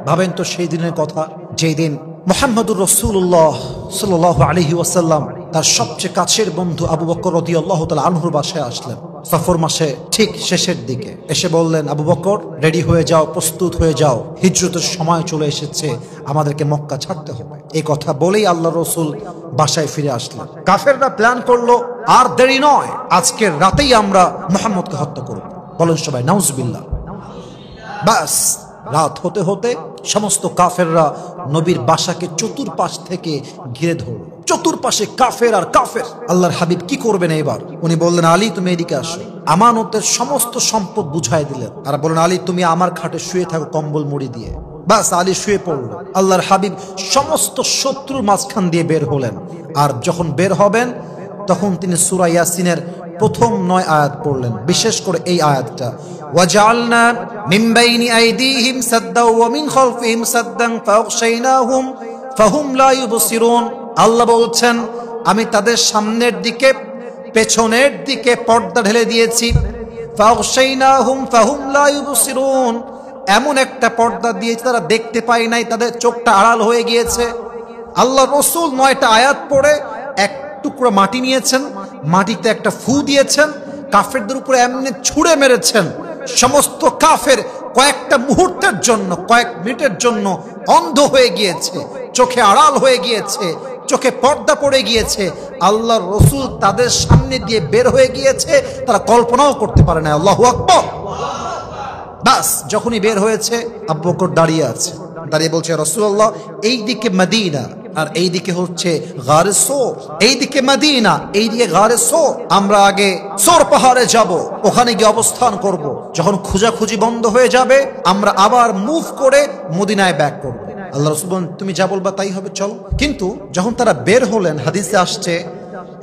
ভাবেন তো সেই দিনের কথা, যেই দিন মুহাম্মদুর রাসূলুল্লাহ সাল্লাল্লাহু আলাইহি ওয়াসাল্লাম তার সবচেয়ে কাছের বন্ধু আবু বকর রাদিয়াল্লাহু তাআলা আনহুর বাসায় আসলেন সফর মাসে ঠিক শেষের দিকে। এসে বললেন, আবু বকর রেডি হয়ে যাও, প্রস্তুত হয়ে যাও, হিজরতের সময় চলে এসেছে, আমাদেরকে মক্কা ছাড়তে হবে। এই কথা বলেই আল্লাহ রসুল বাসায় ফিরে আসলেন। কাফেররা প্ল্যান করলো, আর দেরি নয়, আজকের রাতেই আমরা মুহাম্মদকে হত্যা করব। বলেন সবাই নাউজুবিল্লাহ। বাস রাত হতে হতে সমস্ত কাফেররা নবীর বাসাকে চতুর্পাশ থেকে ঘিরে ধরল। চতুর্পাশে কাফের আর কাফের। আল্লাহর হাবিব কি করবেন এবার? উনি বললেন, আলী তুমি এদিকে আসো। আমানতের সমস্ত সম্পদ বুঝাই দিলেন আর বললেন, আলী তুমি আমার খাটে শুয়ে থাকো কম্বল মুড়ি দিয়ে। বাস আলী শুয়ে পড়ল। আল্লাহর হাবিব সমস্ত শত্রুর মাঝখান দিয়ে বের হলেন। আর যখন বের হবেন তখন তিনি সূরা ইয়াসিনের প্রথম 9 আয়াত পড়লেন, বিশেষ করে এই আয়াতটা, ওয়াজআলনা মিন বাইনি আইদিহিম সাদ্দাও ওয়া মিন খালফিহিম সাদ্দান ফাগশাইনাহুম ফাহুম লা ইউবসিরুন। আল্লাহ বলছেন, আমি তাদের সামনের দিকে পেছনের দিকে পর্দা ঢেলে দিয়েছি। ফাগশাইনাহুম ফাহুম লা ইউবসিরুন, এমন একটা পর্দা দিয়েছি তারা দেখতে পায় নাই, তাদের চোখটা আড়াল হয়ে গিয়েছে। আল্লাহ রাসূল 9টা আয়াত পড়ে এক টুকরো মাটি নিয়েছেন, মাটিতে একটা ফু দিয়েছেন, কাফেরদের উপরে এমনি ছুঁড়ে মেরেছেন। সমস্ত কাফের কয়েকটা মুহূর্তের জন্য, কয়েক মিনিটের জন্য অন্ধ হয়ে গিয়েছে, চোখে আড়াল হয়ে গিয়েছে, চোখে পর্দা পড়ে গিয়েছে। আল্লাহর রাসূল তাদের সামনে দিয়ে বের হয়ে গিয়েছে, তারা কল্পনাও করতে পারে না। আল্লাহু আকবার। বাস যখনই বের হয়েছে, আবু বকর দাঁড়িয়ে আছে, দাঁড়িয়ে বলছে, রাসূলুল্লাহ এই দিকে মদিনা আর এই দিকে হচ্ছে গারে সোর, এই দিকে মদিনা এই দিকে গারে সোর, আমরা আগে সোর পাহাড়ে যাব, ওখানে গিয়ে অবস্থান করব। যখন খোঁজাখুঁজি বন্ধ হয়ে যাবে আমরা আবার মুভ করে মদিনায় ব্যাক করব। আল্লাহ রাসূল বলেন, তুমি যা বলবা তাই হবে, চলো। কিন্তু যখন তারা বের হলেন, হাদিসে আসছে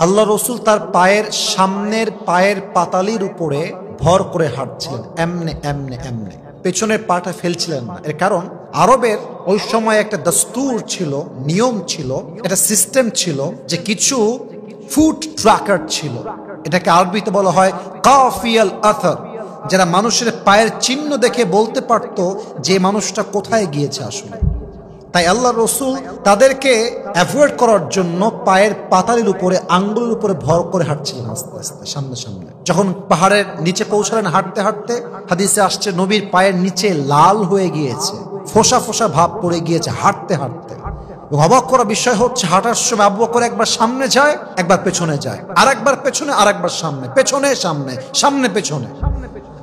আল্লাহ রাসূল তার পায়ের সামনের পায়ের পাতালির উপরে ভর করে হাঁটছিলেন, এমনে এমনে এমনে, পেছনের পাটা ফেলছিলেন না। এর কারণ আরবের ওই সময় একটা দস্তুর ছিল, নিয়ম ছিল, একটা সিস্টেম ছিল যে কিছু ফুট ট্র্যাকার ছিল, এটাকে আরবিতে বলা হয় কাফিয়াল আথার, যারা মানুষের পায়ের চিহ্ন দেখে বলতে পারত যে মানুষটা কোথায় গিয়েছে আসলে। তাই আল্লাহ রাসূল তাদেরকে অ্যাভয়েড করার জন্য পায়ের পাতালির উপরে, আঙ্গুলের উপরে ভর করে হাঁটছিলেন আস্তে আস্তে সামনে সামনে। যখন পাহাড়ের নিচে পৌঁছালেন হাঁটতে হাঁটতে, হাদিসে আসছে নবীর পায়ের নিচে লাল হয়ে গিয়েছে, ফোসা ফোসা ভাব পড়ে গিয়েছে হাঁটতে হাঁটতে। অবাক করা বিষয় হচ্ছে, হাঁটার সময় আবু বকর একবার সামনে যায়, একবার পেছনে যায়, আর একবার পেছনে, আর একবার সামনে, পেছনে সামনে, সামনে পেছনে।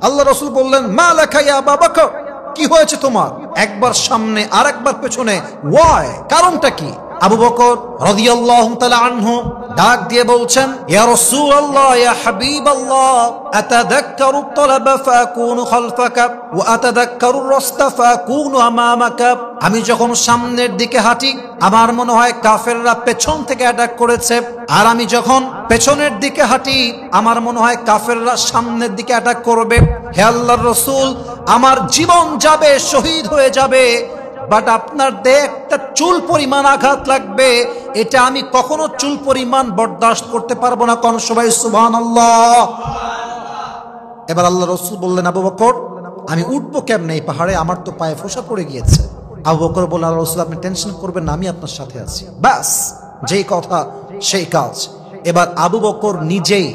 আল্লাহ রাসূল বললেন, মা লাকা ইয়া আবু বকর, কি হয়েছে তোমার? একবার সামনে আর একবার পেছনে, ওয়াই, কারণটা কি? আবু বকর রাদিয়াল্লাহু তাআলা আনহু ডাক দিয়ে বলছেন, ইয়া রাসূলুল্লাহ ইয়া হাবিবাল্লাহ, আতাযাক্কারু আত-তালাবা ফাকুনু খালফাকা ওয়া আতাযাক্কারু আর-রাসতা ফাকুনু আমামাকা। আমি যখন সামনের দিকে হাঁটি আমার মনে হয় কাফেররা পেছন থেকে অ্যাটাক করেছে, আর আমি যখন পেছনের দিকে হাঁটি আমার মনে হয় কাফেররা সামনের দিকে অ্যাটাক করবে। হে আল্লাহর রাসূল, আমার জীবন যাবে, শহীদ হয়ে যাবে, বাট আপনার দেহে একটা চুল পরিমাণ আঘাত লাগবে, এটা আমি কখনো চুল পরিমাণ বরদাস্ত করতে পারবো না। কোন সবাই সুবহানাল্লাহ। এবার আল্লাহ রাসূল বললেন, আবু বকর আমি উঠবো কেমনে এই পাহাড়ে, আমার তো পায়ে ফোঁসা পড়ে গিয়েছে। আবু বকর বললেন, আল্লাহ রাসূল আপনি টেনশন করবেন না, আমি আপনার সাথে আছি। ব্যাস যেই কথা সেই কাজ। এবার আবু বকর নিজেই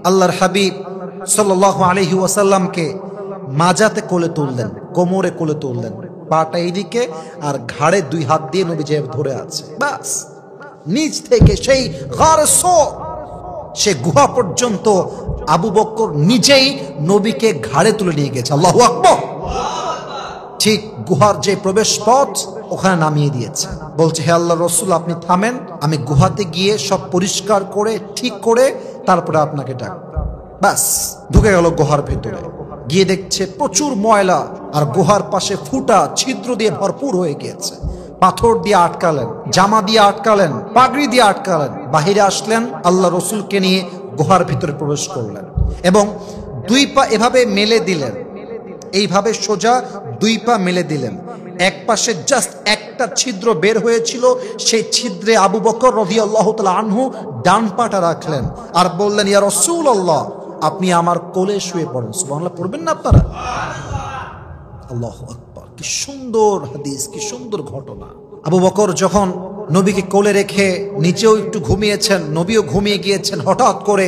আল্লাহর হাবিব সাল্লাল্লাহু আলাইহি ওয়াসাল্লামকে মাজাতে কোলে তুললেন, কোমরে কোলে তুললেন, পাটা এইদিকে আর ঘাড়ে 2 হাত দিয়ে নবী যে ধরে আছে। বাস নিচ থেকে সেই গারে সোর, সে গুহা পর্যন্ত আবু বকর নিজেই নবীকে ঘাড়ে তুলে নিয়ে গেছে। আল্লাহু আকবার। ঠিক গুহার যে প্রবেশ পথ ওখানে নামিয়ে দিয়েছে। বলছে, হে আল্লাহর রাসূল আপনি থামেন, আমি গুহাতে গিয়ে সব পরিষ্কার করে ঠিক করে তারপরে আপনাকে ডাক। বাস ঢুকে গেল গুহার ভেতরে, গিয়ে দেখছে প্রচুর ময়লা, আর গুহার পাশে ফুটা ছিদ্র দিয়ে ভরপুর হয়ে গিয়েছে। পাথর দিয়ে আটকালেন, জামা দিয়ে আটকালেন, পাগড়ি দিয়ে আটকালেন। বাহিরে আসলেন, আল্লাহ রসুলকে নিয়ে গুহার ভিতরে প্রবেশ করলেন এবং 2 পা এভাবে মেলে দিলেন, এইভাবে সোজা 2 পা মেলে দিলেন। এক পাশে জাস্ট একটা ছিদ্র বের হয়েছিল, সেই ছিদ্রে আবু বকর রাদিয়াল্লাহু তাআলা আনহু ডান পাটা রাখলেন আর বললেন, ইয়া রাসূলুল্লাহ আপনি আমার কোলে শুয়ে পড়েন। সুবহানাল্লাহ পড়বেন না আপনারা? আল্লাহু আকবার। কি সুন্দর হাদিস, কি সুন্দর ঘটনা। আবু বকর যখন নবীকে কোলে রেখে নিচেও একটু ঘুমিয়েছেন, নবীও ঘুমিয়ে গিয়েছেন, হঠাৎ করে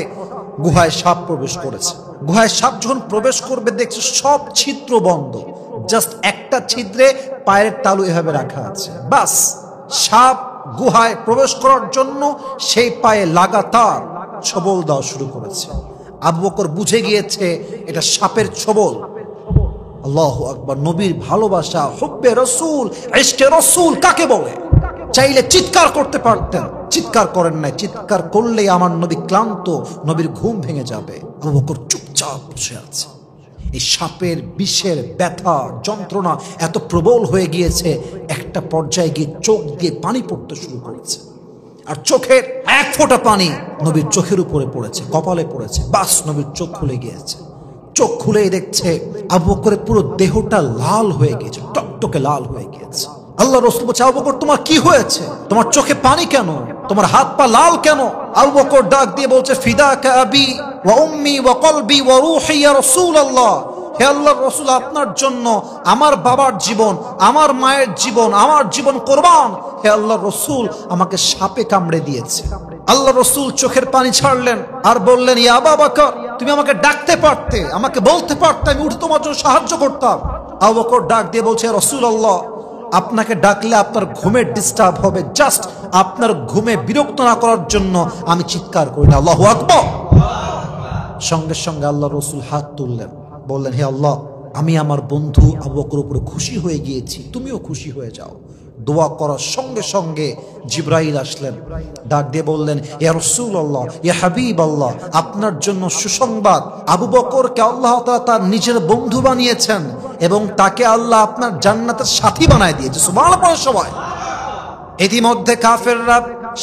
গুহায় সাপ প্রবেশ করেছে। গুহায় সাপ যখন প্রবেশ করবে দেখছে সব ছিদ্র বন্ধ, জাস্ট একটা ছিদ্রে পায়ের তালু এভাবে রাখা আছে। বাস সাপ গুহায় প্রবেশ করার জন্য সেই পায়ে লাগাতার ছবল দেওয়া শুরু করেছে। আবু বকর বুঝে গিয়েছে এটা সাপের ছবল। আল্লাহু আকবার। নবীর ভালোবাসা, হুব্বে রাসূল, ইশকে রাসূল কাকে বলে চাইলে চিৎকার করতে পারতেন। চিৎকার করেন নাই, চিৎকার করলেই আমার নবী ক্লান্ত, নবীর ঘুম ভেঙে যাবে। আবু বকর চুপচাপ বসে আছে। এই সাপের বিষের ব্যথা যন্ত্রণা এত প্রবল হয়ে গিয়েছে, একটা পর্যায়ে গিয়ে চোখ দিয়ে পানি পড়তে শুরু করেছে। আর চোখের এক ফোঁটা পানি নবীর চোখের উপরে পড়েছে, কপালে পড়েছে, বাস নবীর চোখ খুলে গিয়েছে। চোখ খুলেই দেখছে আবু বকরের পুরো দেহটা লাল হয়ে গিয়েছে, টকটকে লাল হয়ে গিয়েছে। আল্লাহ রাসূল বলছে, আবু বকর তোমার কি হয়েছে? তোমার চোখে পানি কেন? তোমার হাত পা লাল কেন? আবু বকর ডাক দিয়ে বলছে, ফিদাকা আবি ওয়া উম্মি ওয়া কলবি ওয়া রূহি ইয়া রাসূলুল্লাহ। হে আল্লাহর রাসূল, আপনার জন্য আমার বাবার জীবন, আমার মায়ের জীবন, আমার জীবন কোরবান। হে আল্লাহর রাসূল, আমাকে সাপে কামড়ে দিয়েছে। আল্লাহ রাসূল চোখের পানি ছাড়লেন আর বললেন, ইয়া আবু বকর, তুমি আমাকে ডাকতে পারতে, আমাকে বলতে পারতে, আমি উঠে তোমার জন্য সাহায্য করতাম। আবু বকর ডাক দিয়ে বলছে, রাসূলুল্লাহ, আপনাকে ডাকলে আপনার ঘুমে ডিস্টার্ব হবে, জাস্ট আপনার ঘুমে বিরক্ত না করার জন্য আমি চিৎকার করি না। আল্লাহু আকবার। সঙ্গে সঙ্গে আল্লাহ রাসূল হাত তুললেন, বললেন, হে আল্লাহ, আমি আমার বন্ধু আবু বকরের উপরে খুশি হয়ে গিয়েছি, তুমিও খুশি হয়ে যাও। দোয়া করার সঙ্গে সঙ্গে জিবরাইল আসলেন, ডাক দিয়ে বললেন, ইয়া রাসূলুল্লাহ, ইয়া হাবিবাল্লাহ, আপনার জন্য সুসংবাদ, আবু বকরকে আল্লাহ তাআলা তার নিজের বন্ধু বানিয়েছেন এবং তাকে আল্লাহ আপনার জান্নাতের সাথী বানায় দিয়েছে। সুবহানাল্লাহ সবাই। ইতিমধ্যে কাফেররা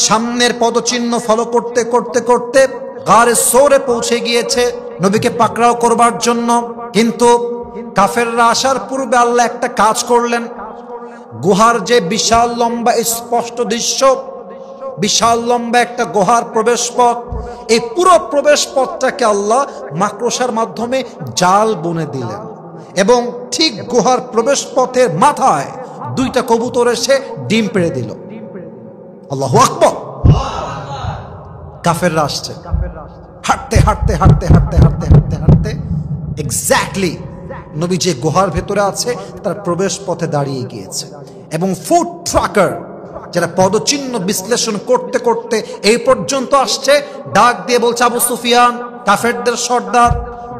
সামনের পদচিহ্ন ফলো করতে করতে করতে গারে সৌরে পৌঁছে গিয়েছে নবীকে পাকড়াও করবার জন্য। কিন্তু কাফেররা আসার পূর্বে আল্লাহ একটা কাজ করলেন। গুহার যে বিশাল লম্বা স্পষ্ট দৃশ্য, বিশাল লম্বা একটা গুহার প্রবেশ পথ, এই পুরো প্রবেশ পথটাকে আল্লাহ মাকড়সার মাধ্যমে জাল বুনে দিলেন এবং ঠিক গুহার প্রবেশ পথের মাথায় দুইটা কবুতর এসে ডিম পেড়ে দিল। আল্লাহু আকবার। কাফেররা আসছে, হাঁটতে হাঁটতে হাঁটতে হাঁটতে হাঁটতে হাঁটতে হাঁটতে এক্স্যাক্টলি নবী যে গুহার ভেতরে আছে তার প্রবেশ পথে দাঁড়িয়ে গিয়েছে এবং ফুট ট্রাকার যারা পদচিহ্ন বিশ্লেষণ করতে করতে এই পর্যন্ত আসছে, ডাক দিয়ে বলছে, আবু সুফিয়ান, কাফেরদের সর্দার,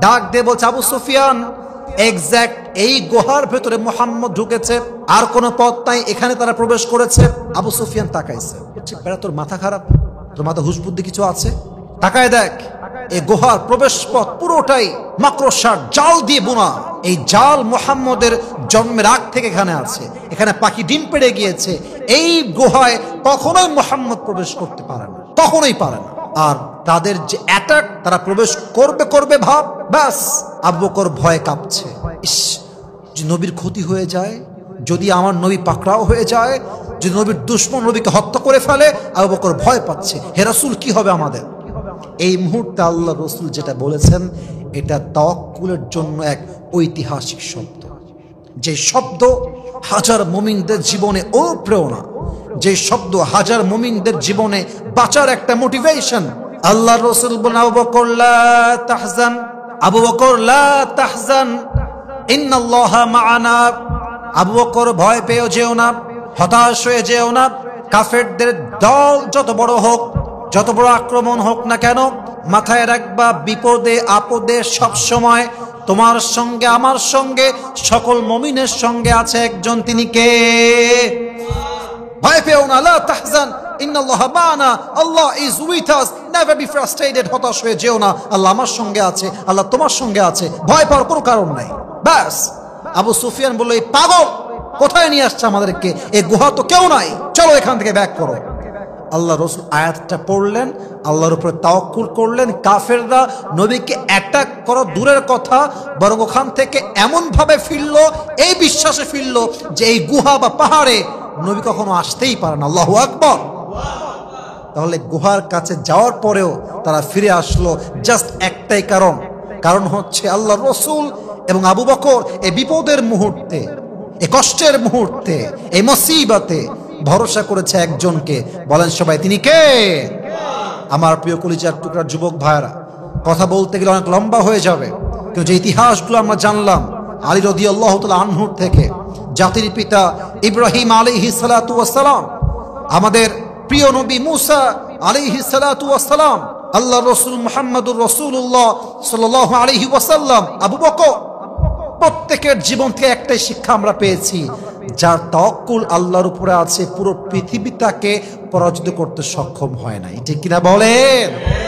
ডাক দিয়ে বলছে, আবু সুফিয়ান, এক্স্যাক্ট এই গুহার ভেতরে মুহাম্মদ ঢুকেছে, আর কোনো পথ নাই, এখানে তারা প্রবেশ করেছে। আবু সুফিয়ান তাকাইছে, বেটা তোর মাথা খারাপ, তোর মাথা হুঁশ বুদ্ধি কিছু আছে? তাকায় দেখ, এই গুহার প্রবেশ পথ পুরোটাই মাকড়সার জাল দিয়ে বোনা। এই জাল মুহাম্মদের জন্মের আগ থেকে এখানে আছে, এখানে পাখি ডিম পেড়ে গিয়েছে। এই গুহায় কখনোই মুহাম্মদ প্রবেশ করতে পারে না, কখনোই পারে না। আর তাদের যে অ্যাটাক, তারা প্রবেশ করবে করবে ভাব, ব্যাস আবু বকর ভয়ে কাঁপছে। ইস, যে নবীর ক্ষতি হয়ে যায়, যদি আমার নবী পাকড়াও হয়ে যায়, যদি নবীর দুশমন নবীকে হত্যা করে ফেলে, আবু বকর ভয় পাচ্ছে, হে রাসূল কি হবে আমাদের? এই মুহূর্তে আল্লাহ রাসূল যেটা বলেছেন, এটা তাওয়াক্কুলের জন্য এক ঐতিহাসিক শব্দ, যে শব্দ হাজার মুমিনদের জীবনে অনুপ্রেরণা, যে শব্দ হাজার মুমিনদের জীবনে বাঁচার একটা মোটিভেশন। আল্লাহ রাসূল বলেন, আবু বকর লা তাহজান, আবু বকর লা তাহজান, ইন্নাল্লাহা মা'ানা। আবু বকর ভয় পেও যেও না, হতাশ হয়ে যেও না। কাফেরদের দল যত বড় হোক, যত বড় আক্রমণ হোক না কেন, মাথায় রাখবা, বিপদে আপদে সব সময় তোমার সঙ্গে আমার সঙ্গে সকল মুমিনের সঙ্গে আছে একজন, তিনি কে? ভয় পেও না, লা তাহজান, ইন্নাল্লাহা মা'ানা, Allah is with us. Never be frustrated, হতাশ হয়ে যেও না, আল্লাহ আমার সঙ্গে আছে, আল্লাহ তোমার সঙ্গে আছে, ভয় পাওয়ার কোনো কারণ নাই। ব্যাস। আবু সুফিয়ান বলল, এই পাগল কোথায় নিয়ে আসছে আমাদেরকে? এই গুহা তো কেউ নাই, চলো এখান থেকে ব্যাক করো। আল্লাহ রাসূল আয়াতটা পড়লেন, আল্লাহর উপরে তাওয়াক্কুল করলেন। কাফেররা নবীকে অ্যাটাক করা দূরের কথা, বরং ওখান থেকে এমন ভাবে ফিরল, এই বিশ্বাসে ফিরল যে এই গুহা বা পাহাড়ে নবী কখনো আসতেই পারে না। আল্লাহু আকবার। তাহলে গুহার কাছে যাওয়ার পরেও তারা ফিরে আসলো জাস্ট একটাই কারণ হচ্ছে আল্লাহ রাসূল এবং আবু বকর এই বিপদের মুহূর্তে, এই কষ্টের মুহূর্তে, এই মুসিবতে ভরসা করেছে একজনকে। বলেন সবাই, তিনি কে? আমার প্রিয় কলিজার টুকরার যুবক ভাইরা, কথা বলতে গেলে অনেক লম্বা হয়ে যাবে, কিন্তু যে ইতিহাসগুলো আমরা জানলাম আলী রাদিয়াল্লাহু তাআলা আনহু থেকে, জাতির পিতা ইব্রাহিম আলাইহিস সালাতু ওয়াস সালাম, আমাদের প্রিয় নবী মুসা আলাইহিস সালাতু ওয়াস সালাম, আল্লাহর রাসূল মুহাম্মদুর রাসূলুল্লাহ সাল্লাল্লাহু আলাইহি ওয়াসাল্লাম, আবু বকর, প্রত্যেকের জীবন থেকে একটাই শিক্ষা আমরা পেয়েছি, যার তাওয়াক্কুল আল্লাহর উপরে আছে পুরো পৃথিবী তাকে পরাজিত করতে সক্ষম হয় না। এটা কিনা বলেন?